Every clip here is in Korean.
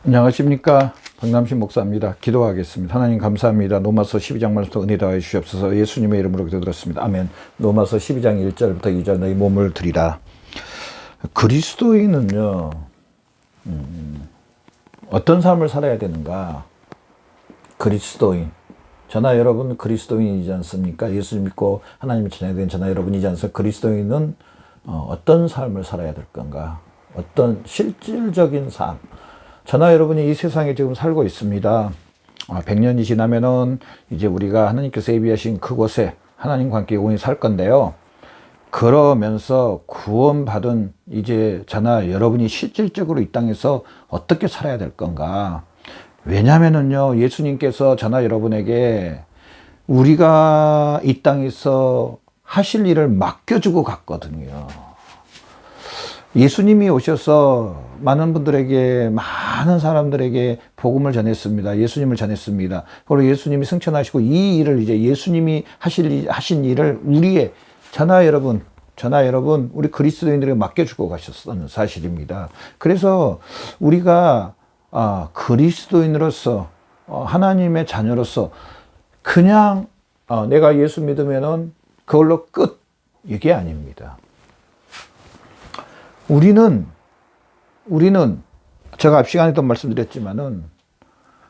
안녕하십니까, 박남신 목사입니다. 기도하겠습니다. 하나님 감사합니다. 로마서 12장 말씀도 은혜 더하여 주시옵소서. 예수님의 이름으로 기도드렸습니다. 아멘. 로마서 12장 1절부터 2절 너희 몸을 드리라. 그리스도인은요, 어떤 삶을 살아야 되는가? 그리스도인. 저나 여러분 그리스도인이지 않습니까? 예수 믿고 하나님의 자녀된 저나 여러분이지 않습니까? 그리스도인은 어떤 삶을 살아야 될 건가? 어떤 실질적인 삶. 저나 여러분이 이 세상에 지금 살고 있습니다. 100년이 지나면은 이제 우리가 하나님께서 예비하신 그곳에 하나님과 함께 영원히 살 건데요. 그러면서 구원받은 이제 저나 여러분이 실질적으로 이 땅에서 어떻게 살아야 될 건가? 왜냐면은요, 예수님께서 저나 여러분에게 우리가 이 땅에서 하실 일을 맡겨주고 갔거든요. 예수님이 오셔서 많은 분들에게, 많은 사람들에게 복음을 전했습니다. 예수님을 전했습니다. 그리고 예수님이 승천하시고 이 일을 이제 예수님이 하신 일을 우리의 저나 여러분, 우리 그리스도인들에게 맡겨주고 가셨다는 사실입니다. 그래서 우리가 그리스도인으로서, 하나님의 자녀로서 그냥 내가 예수 믿으면은 그걸로 끝, 이게 아닙니다. 우리는 제가 앞 시간에도 말씀드렸지만은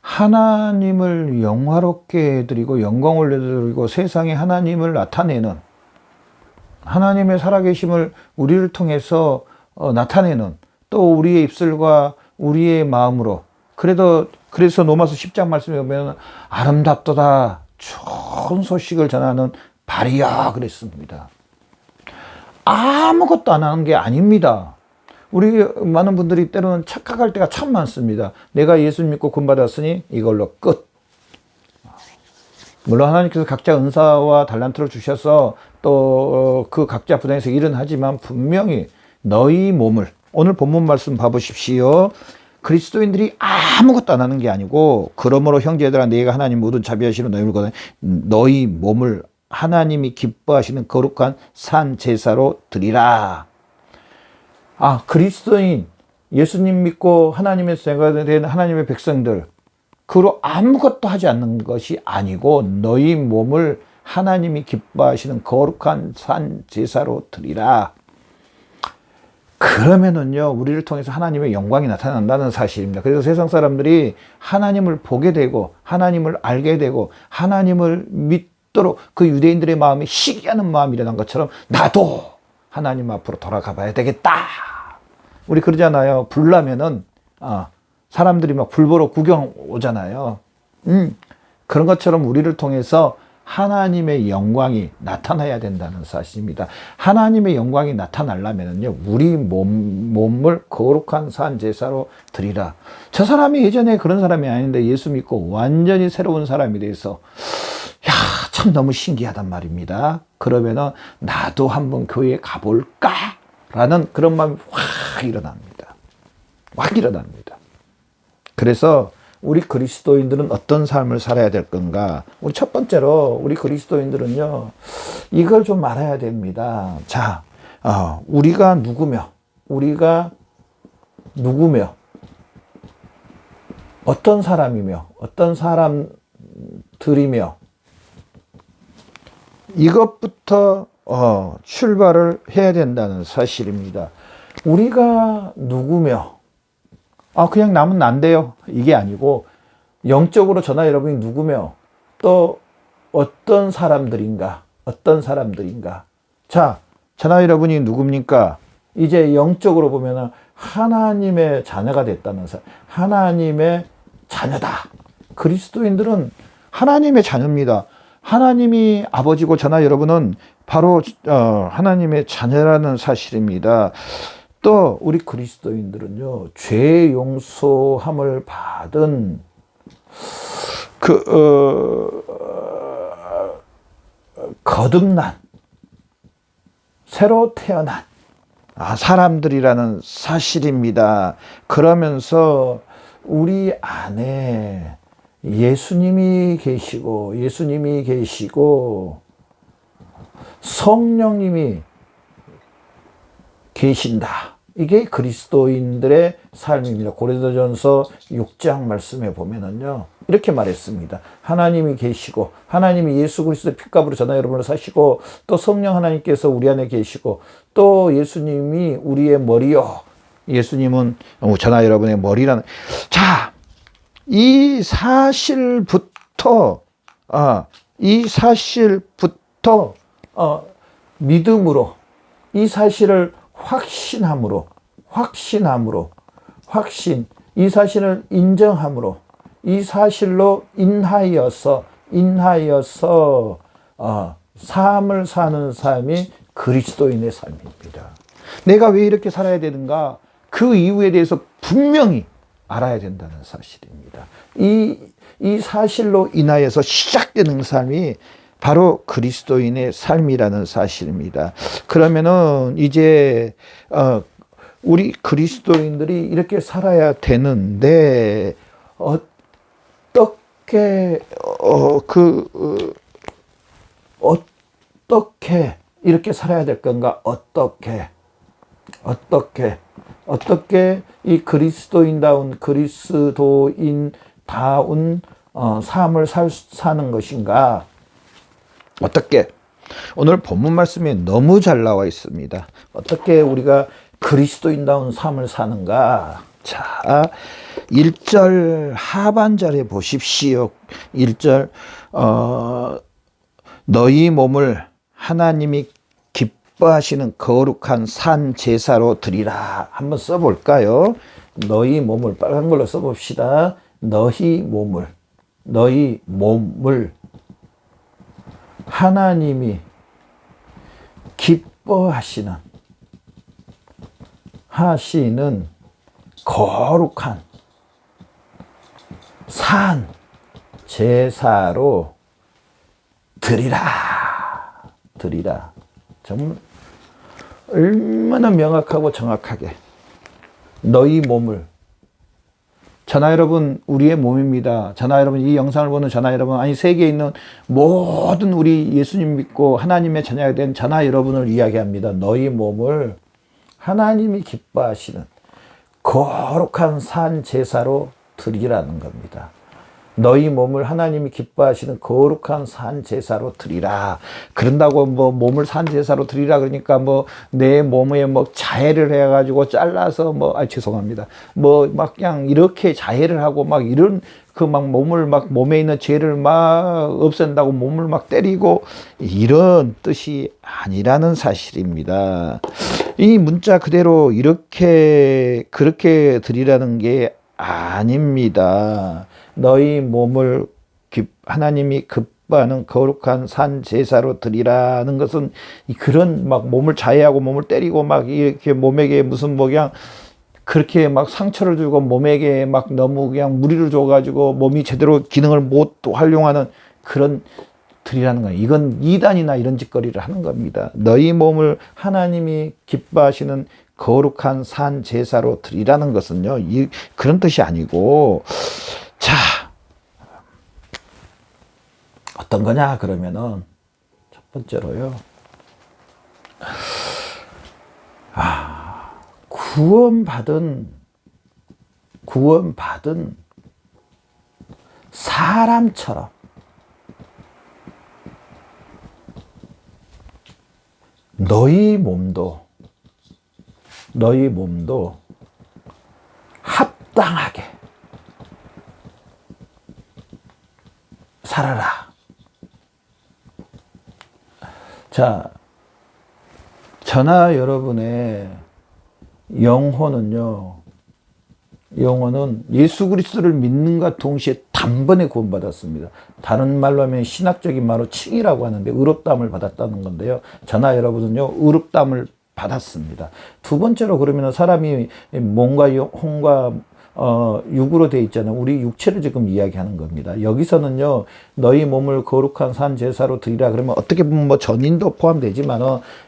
하나님을 영화롭게 드리고 영광을 드리고 세상에 하나님을 나타내는, 하나님의 살아계심을 우리를 통해서 나타내는, 또 우리의 입술과 우리의 마음으로, 그래서 로마서 10장 말씀에 보면 아름답도다 좋은 소식을 전하는 발이야 그랬습니다. 아무것도 안 하는 게 아닙니다. 우리 많은 분들이 때로는 착각할 때가 참 많습니다. 내가 예수 믿고 구원받았으니 이걸로 끝. 물론 하나님께서 각자 은사와 달란트를 주셔서 또 그 각자 분야에서 일은 하지만 분명히 너희 몸을, 오늘 본문 말씀 봐보십시오. 그리스도인들이 아무것도 안 하는 게 아니고, 그러므로 형제들아 너희가 하나님 모든 자비하시는 너희 몸을 하나님이 기뻐하시는 거룩한 산 제사로 드리라. 그리스도인, 예수님 믿고 하나님의 자녀가 된 하나님의 백성들, 그로 아무것도 하지 않는 것이 아니고 너희 몸을 하나님이 기뻐하시는 거룩한 산 제사로 드리라. 그러면은요, 우리를 통해서 하나님의 영광이 나타난다는 사실입니다. 그래서 세상 사람들이 하나님을 보게 되고 하나님을 알게 되고 하나님을 믿도록 그 유대인들의 마음이 시기하는 마음이 일어난 것처럼 나도 하나님 앞으로 돌아가 봐야 되겠다. 우리 그러잖아요. 불 나면은 사람들이 막 불 보러 구경 오잖아요. 그런 것처럼 우리를 통해서 하나님의 영광이 나타나야 된다는 사실입니다. 하나님의 영광이 나타나려면요, 우리 몸을 거룩한 산 제사로 드리라. 저 사람이 예전에 그런 사람이 아닌데 예수 믿고 완전히 새로운 사람이 돼서 참 너무 신기하단 말입니다. 그러면은 나도 한번 교회에 가볼까? 라는 그런 마음이 확 일어납니다. 그래서 우리 그리스도인들은 어떤 삶을 살아야 될 건가? 우리 첫 번째로 우리 그리스도인들은요, 이걸 좀 알아야 됩니다. 자, 우리가 누구며, 어떤 사람이며, 어떤 사람들이며, 이것부터 출발을 해야 된다는 사실입니다. 우리가 누구며, 그냥 나면 안 돼요, 이게 아니고 영적으로 저나 여러분이 누구며 또 어떤 사람들인가. 자, 저나 여러분이 누굽니까? 이제 영적으로 보면 하나님의 자녀가 됐다는 사람, 하나님의 자녀다. 그리스도인들은 하나님의 자녀입니다. 하나님이 아버지고 저나 여러분은 바로 하나님의 자녀라는 사실입니다. 또 우리 그리스도인들은요, 죄 용서함을 받은 거듭난, 새로 태어난 사람들이라는 사실입니다. 그러면서 우리 안에 예수님이 계시고 성령님이 계신다. 이게 그리스도인들의 삶입니다. 고린도전서 6장 말씀에 보면은요, 이렇게 말했습니다. 하나님이 계시고, 하나님이 예수 그리스도의 핏값으로 저나 여러분을 사시고, 또 성령 하나님께서 우리 안에 계시고, 또 예수님이 우리의 머리요. 예수님은 저나 여러분의 머리라는. 자, 이 사실부터 믿음으로, 이 사실을 확신함으로, 이 사실을 인정함으로, 이 사실로 인하여서 삶을 사는 삶이 그리스도인의 삶입니다. 내가 왜 이렇게 살아야 되는가? 그 이유에 대해서 분명히 알아야 된다는 사실입니다. 이 사실로 인하여서 시작되는 삶이 바로 그리스도인의 삶이라는 사실입니다. 그러면은 이제 우리 그리스도인들이 이렇게 살아야 되는데 어떻게 어떻게 이렇게 살아야 될 건가? 어떻게 이 그리스도인다운 삶을 사는 것인가? 어떻게? 오늘 본문 말씀에 너무 잘 나와 있습니다. 어떻게 우리가 그리스도인다운 삶을 사는가? 자, 1절 하반절에 보십시오. 1절 너희 몸을 하나님이 기뻐하시는 거룩한 산 제사로 드리라. 한번 써볼까요? 너희 몸을 빨간 걸로 써봅시다. 너희 몸을 하나님이 기뻐하시는 거룩한 산 제사로 드리라. 정말 얼마나 명확하고 정확하게 너희 몸을, 저나 여러분 우리의 몸입니다. 저나 여러분, 이 영상을 보는 저나 여러분, 아니 세계에 있는 모든 우리 예수님 믿고 하나님의 자녀가 된 저나 여러분을 이야기합니다. 너희 몸을 하나님이 기뻐하시는 거룩한 산 제사로 드리라는 겁니다. 너희 몸을 하나님이 기뻐하시는 거룩한 산 제사로 드리라. 그런다고 뭐 몸을 산 제사로 드리라 그러니까 뭐 내 몸에 뭐 자해를 해가지고 잘라서 죄송합니다. 뭐 막 그냥 이렇게 자해를 하고 막 이런 그 막 몸을 막 몸에 있는 죄를 막 없앤다고 몸을 막 때리고 이런 뜻이 아니라는 사실입니다. 이 문자 그대로 그렇게 드리라는 게 아닙니다. 너희 몸을 하나님이 기뻐하는 거룩한 산 제사로 드리라는 것은 그런 막 몸을 자해하고 몸을 때리고 막 이렇게 몸에게 무슨 뭐 그냥 그렇게 막 상처를 주고 몸에게 막 너무 그냥 무리를 줘가지고 몸이 제대로 기능을 못 활용하는 그런 드리라는 거예요. 이건 이단이나 이런 짓거리를 하는 겁니다. 너희 몸을 하나님이 기뻐하시는 거룩한 산 제사로 드리라는 것은요, 그런 뜻이 아니고, 자, 어떤 거냐 그러면은 첫 번째로요, 구원받은 사람처럼 너희 몸도 합당하게 살아라. 자, 저나 여러분의 영혼은 예수 그리스도를 믿는과 동시에 단번에 구원받았습니다. 다른 말로 하면 신학적인 말로 칭이라고 하는데 의롭다함을 받았다는 건데요. 저나 여러분은요, 의롭다함을 받았습니다. 두 번째로 그러면 사람이 몸과 혼과 육으로 되어 있잖아요. 우리 육체를 지금 이야기하는 겁니다. 여기서는요, 너희 몸을 거룩한 산 제사로 드리라 그러면 어떻게 보면 뭐 전인도 포함되지만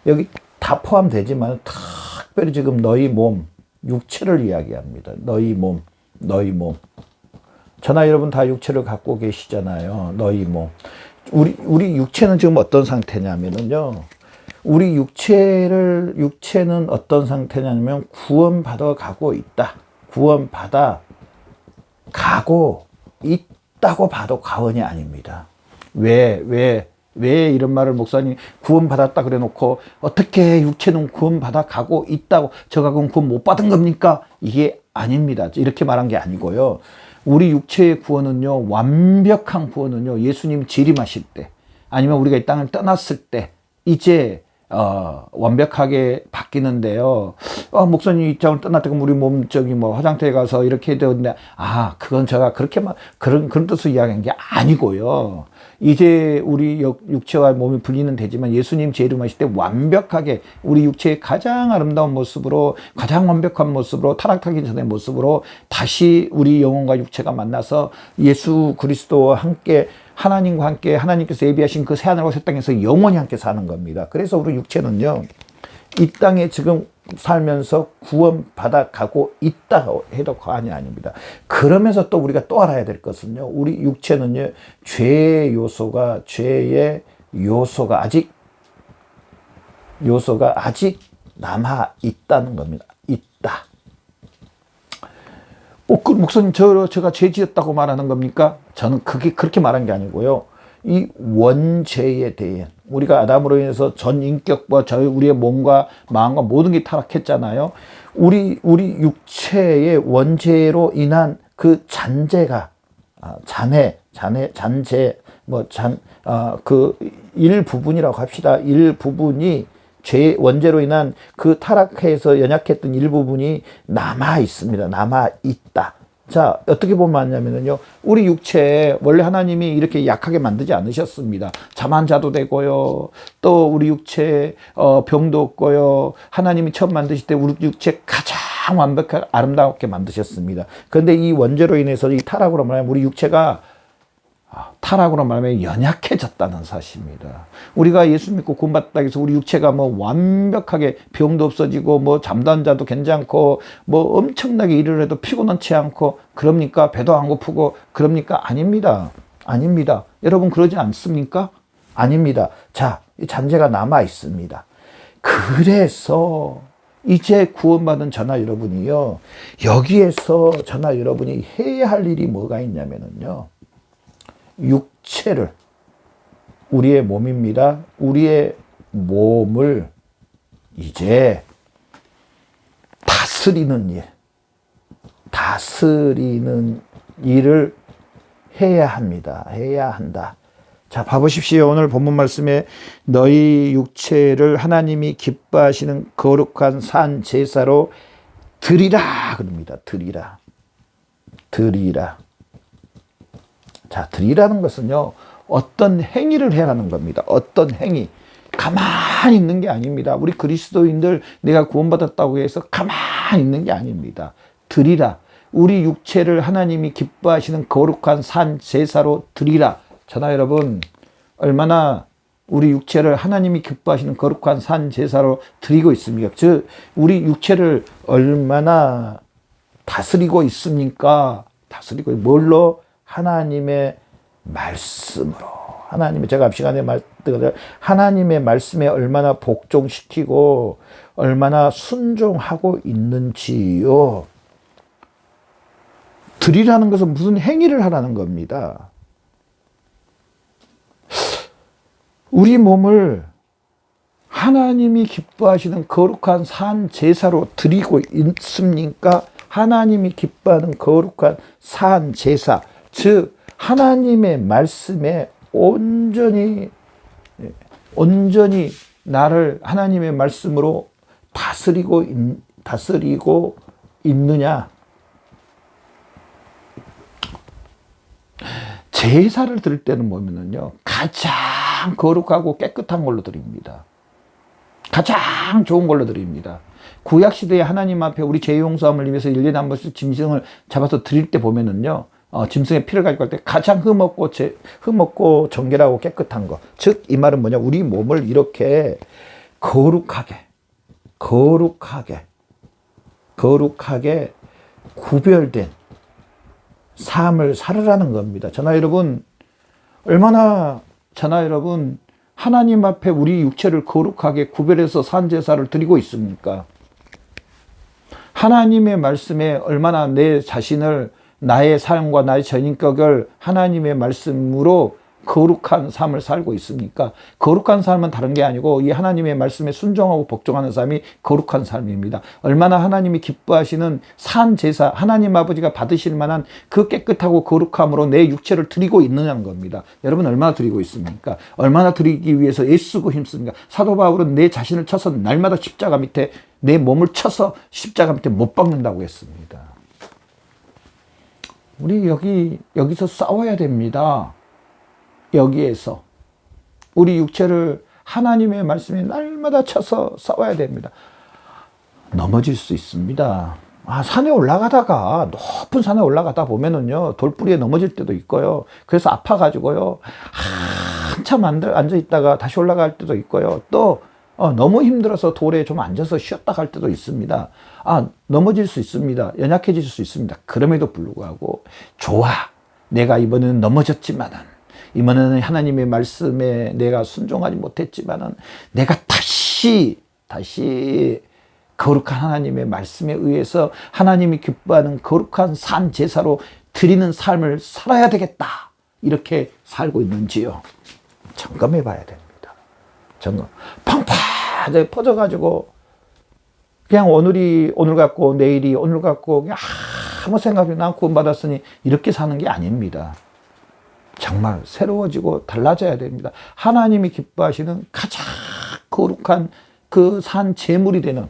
여기 다 포함되지만 특별히 지금 너희 몸, 육체를 이야기합니다. 너희 몸. 저나 여러분 다 육체를 갖고 계시잖아요. 너희 몸. 우리 육체는 지금 어떤 상태냐면요, 우리 육체는 어떤 상태냐면 구원받아 가고 있다. 구원받아 가고 있다고 봐도 과언이 아닙니다. 왜 이런 말을 목사님 구원받았다 그래 놓고 어떻게 육체는 구원받아 가고 있다고 저가 그럼 구원 못 받은 겁니까? 이게 아닙니다. 이렇게 말한 게 아니고요. 우리 육체의 구원은요, 완벽한 구원은요, 예수님 재림하실 때 아니면 우리가 이 땅을 떠났을 때 이제 완벽하게 바뀌는데요. 목사님 이 땅을 떠났다 그럼 우리 몸 뭐 화장터에 가서 이렇게 해야 되는데 그건 제가 그렇게 그런 뜻으로 이야기한 게 아니고요. 이제 우리 육체와 몸이 분리는 되지만 예수님 재림하실 때 완벽하게 우리 육체의 가장 아름다운 모습으로 가장 완벽한 모습으로 타락하기 전의 모습으로 다시 우리 영혼과 육체가 만나서 예수 그리스도와 함께 하나님과 함께 하나님께서 예비하신 그 새하늘과 새 땅에서 영원히 함께 사는 겁니다. 그래서 우리 육체는요, 이 땅에 지금 살면서 구원받아 가고 있다 해도 과언이 아닙니다. 그러면서 또 우리가 또 알아야 될 것은요, 우리 육체는요, 죄의 요소가 아직 남아 있다는 겁니다. 있다. 그 목사님 제가 죄 지었다고 말하는 겁니까? 저는 그렇게 말한 게 아니고요. 이 원죄에 대해 우리가 아담으로 인해서 전 인격과 우리의 몸과 마음과 모든 게 타락했잖아요. 우리 육체의 원죄로 인한 그 잔재가 그 일부분이라고 합시다. 일부분이 원죄로 인한 그 타락해서 연약했던 일부분이 남아 있습니다. 남아 있다. 자, 어떻게 보면 맞냐면요, 우리 육체에 원래 하나님이 이렇게 약하게 만들지 않으셨습니다. 잠 안 자도 되고요, 또 우리 육체에 병도 없고요. 하나님이 처음 만드실 때 우리 육체 가장 완벽하게 아름답게 만드셨습니다. 그런데 이 원죄로 인해서 이 타락으로 말하면 우리 육체가 타락으로 말하면 연약해졌다는 사실입니다. 우리가 예수 믿고 구원받다 해서 우리 육체가 완벽하게 병도 없어지고 잠도 안 자도 괜찮고 엄청나게 일을 해도 피곤하지 않고 그럽니까? 배도 안 고프고 그럽니까? 아닙니다. 아닙니다. 여러분 그러지 않습니까? 아닙니다. 자, 이 잔재가 남아 있습니다. 그래서 이제 구원받은 저나 여러분이요, 여기에서 저나 여러분이 해야 할 일이 뭐가 있냐면요, 육체를, 우리의 몸입니다. 우리의 몸을 이제 다스리는 일을 해야 합니다. 해야 한다. 자, 봐보십시오. 오늘 본문 말씀에 너희 육체를 하나님이 기뻐하시는 거룩한 산 제사로 드리라 그럽니다. 드리라. 자, 드리라는 것은요, 어떤 행위를 해라는 겁니다. 어떤 행위. 가만히 있는 게 아닙니다. 우리 그리스도인들 내가 구원받았다고 해서 가만히 있는 게 아닙니다. 드리라. 우리 육체를 하나님이 기뻐하시는 거룩한 산 제사로 드리라. 저나 여러분, 얼마나 우리 육체를 하나님이 기뻐하시는 거룩한 산 제사로 드리고 있습니까? 즉, 우리 육체를 얼마나 다스리고 있습니까? 다스리고 뭘로? 하나님의 말씀으로. 제가 앞 시간에 하나님의 말씀에 얼마나 복종시키고 얼마나 순종하고 있는지요. 드리라는 것은 무슨 행위를 하라는 겁니다. 우리 몸을 하나님이 기뻐하시는 거룩한 산 제사로 드리고 있습니까? 하나님이 기뻐하는 거룩한 산 제사, 즉 하나님의 말씀에 온전히 나를 하나님의 말씀으로 다스리고 있느냐? 제사를 드릴 때는 뭐냐면요, 가장 거룩하고 깨끗한 걸로 드립니다. 가장 좋은 걸로 드립니다. 구약시대에 하나님 앞에 우리 죄 용서함을 위해서 1년에 한 번씩 짐승을 잡아서 드릴 때 보면은요, 짐승의 피를 가지고 갈 때 가장 흠없고 정결하고 깨끗한 거. 즉, 이 말은 뭐냐, 우리 몸을 이렇게 거룩하게 구별된 삶을 살으라는 겁니다. 저나 여러분, 하나님 앞에 우리 육체를 거룩하게 구별해서 산 제사를 드리고 있습니까? 하나님의 말씀에 얼마나 내 자신을, 나의 삶과 나의 전인격을 하나님의 말씀으로 거룩한 삶을 살고 있습니까? 거룩한 삶은 다른 게 아니고 이 하나님의 말씀에 순종하고 복종하는 삶이 거룩한 삶입니다. 얼마나 하나님이 기뻐하시는 산 제사, 하나님 아버지가 받으실 만한 그 깨끗하고 거룩함으로 내 육체를 드리고 있느냐는 겁니다. 여러분 얼마나 드리고 있습니까? 얼마나 드리기 위해서 애쓰고 힘씁니까? 사도 바울은 내 자신을 쳐서 날마다 십자가 밑에, 내 몸을 쳐서 십자가 밑에 못 박는다고 했습니다. 우리 여기서 싸워야 됩니다. 여기에서 우리 육체를 하나님의 말씀에 날마다 쳐서 싸워야 됩니다. 넘어질 수 있습니다. 산에 올라가다가, 높은 산에 올라가다 보면은요, 돌뿌리에 넘어질 때도 있고요. 그래서 아파가지고요, 한참 앉아 있다가 다시 올라갈 때도 있고요. 또 너무 힘들어서 돌에 좀 앉아서 쉬었다 갈 때도 있습니다. 넘어질 수 있습니다. 연약해질 수 있습니다. 그럼에도 불구하고 좋아, 내가 이번에는 넘어졌지만은, 이번에는 하나님의 말씀에 내가 순종하지 못했지만은 내가 다시 거룩한 하나님의 말씀에 의해서 하나님이 기뻐하는 거룩한 산 제사로 드리는 삶을 살아야 되겠다. 이렇게 살고 있는지요? 점검해 봐야 됩니다. 점검. 팡팡하게 퍼져가지고 그냥 오늘 같고 내일이 오늘 같고 그냥 아무 생각이 난 구원받았으니 이렇게 사는 게 아닙니다. 정말 새로워지고 달라져야 됩니다. 하나님이 기뻐하시는 가장 거룩한 그 산 제물이 되는,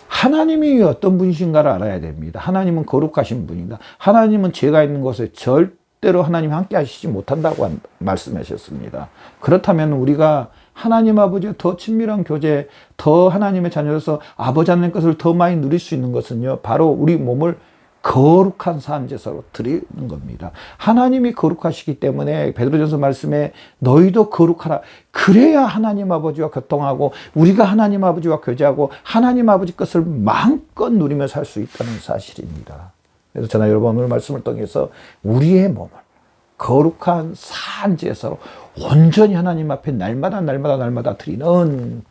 하나님이 어떤 분이신가를 알아야 됩니다. 하나님은 거룩하신 분입니다. 하나님은 죄가 있는 곳에 절대로 하나님이 함께 하시지 못한다고 말씀하셨습니다. 그렇다면 우리가 하나님 아버지의 더 친밀한 교제, 더 하나님의 자녀로서 아버지 하나님 것을 더 많이 누릴 수 있는 것은요, 바로 우리 몸을 거룩한 산 제사로 드리는 겁니다. 하나님이 거룩하시기 때문에 베드로전서 말씀에 너희도 거룩하라. 그래야 하나님 아버지와 교통하고 우리가 하나님 아버지와 교제하고 하나님 아버지 것을 마음껏 누리며 살 수 있다는 사실입니다. 그래서 저는 여러분 오늘 말씀을 통해서 우리의 몸을 거룩한 산 제사로 온전히 하나님 앞에 날마다 드리는,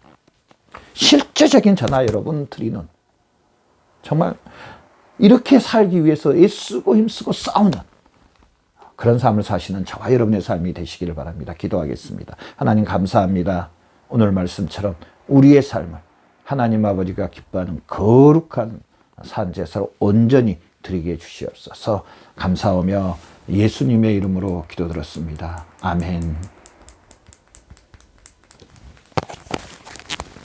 실제적인 저나 여러분 드리는, 정말 이렇게 살기 위해서 애쓰고 힘쓰고 싸우는 그런 삶을 사시는 저와 여러분의 삶이 되시기를 바랍니다. 기도하겠습니다. 하나님 감사합니다. 오늘 말씀처럼 우리의 삶을 하나님 아버지가 기뻐하는 거룩한 산제사로 온전히 드리게 해주시옵소서. 감사하며 예수님의 이름으로 기도드렸습니다. 아멘.